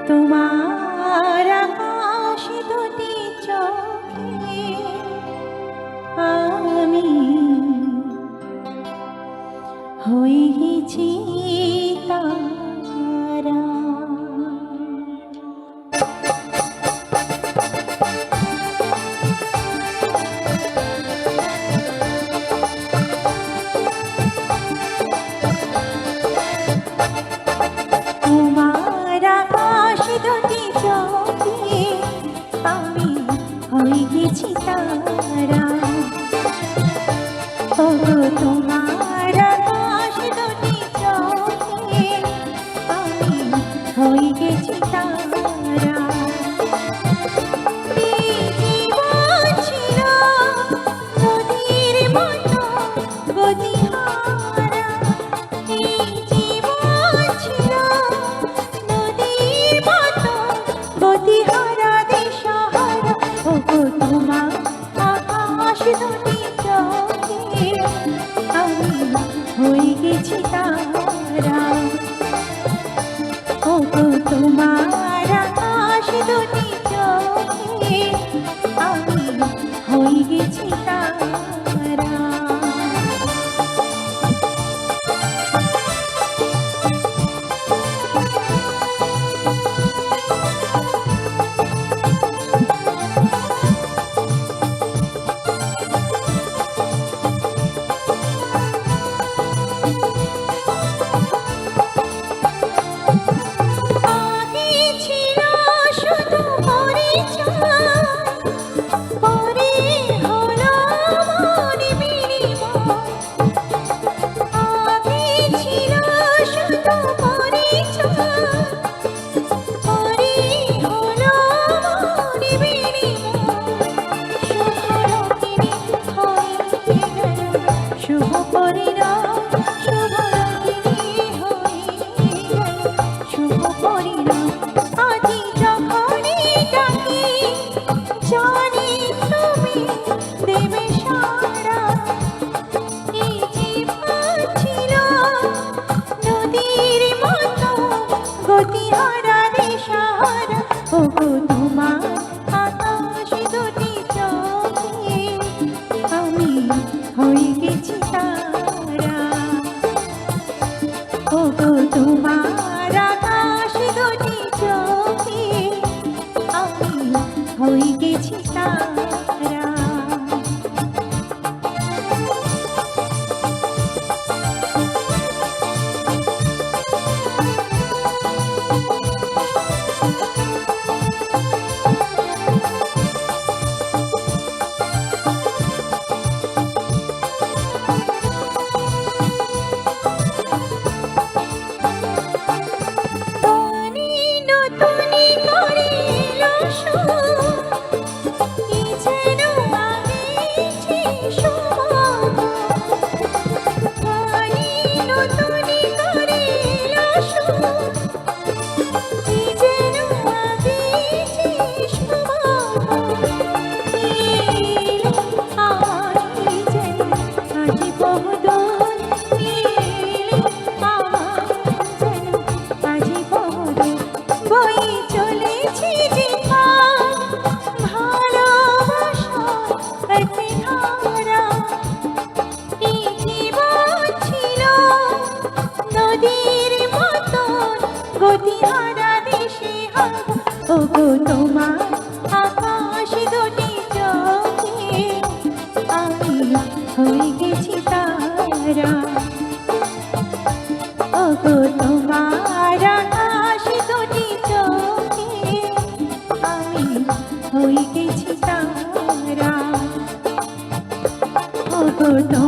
তোমার আকাশ দুটি চোখে আমি হয়ে গেছি তারা। তোমার আকাশ দুটি চোখে আমি হয়ে গেছি তারা। ওগো তোমার আকাশ দুটি চোখে আমি হয়ে গেছি তারা। জীবন ছিল নদীর মতো গতিহারা, এই জীবন ছিল নদীর মতো গতিহারা দিশাহারা। ওগো তোমার আকাশ দুটি চোখে আমি হয়ে গেছি তারা। ওগো তোমার আকাশ দুটি চোখে আমি হয়ে গেছি তারা। আগে ছিল শুধু পরিচয়, পরে হলো মন বিনিময়। আগে ছিল শুধু পরিচয়, পরে হলো মন বিনিময়। শুভরঙ্গিনী হয়ে গেল শুভ পরিণাম, শুভরঙ্গিনী হয়ে গেল শুভ পরিণাম। আজি যখনই ডাকি জানি তুমি দেবে সাড়া। এই জীবন ছিল নদীর মতো গতিহারা দিশাহারা। ওগো তোমার আকাশ দুটি চোখে আমি হয়ে গেছি তারা। ওগো তোমার আকাশ দুটি চোখে আমি হয়ে গেছি তারা। তনি নতুনি করে এলো সুর, কি যেন আগেছে সমাগম। তনি নতুনি করে এলো সুর, কি যেন আগেছে সমাগম। এলো আমায় যেন আজি বহুদূর, এলো আমায় যেন আজি বহুদূর। বয়ে চলেছি যেখান ভালোবাসার এক ধারা। এই জীবন ছিল নদীর মতন গতিহারা দিশেহারা। ওগো তোমার আকাশ দুটি চোখে আমি হয়ে গেছি তারা। ওগো তোমার আকাশ দুটি চোখে তোমার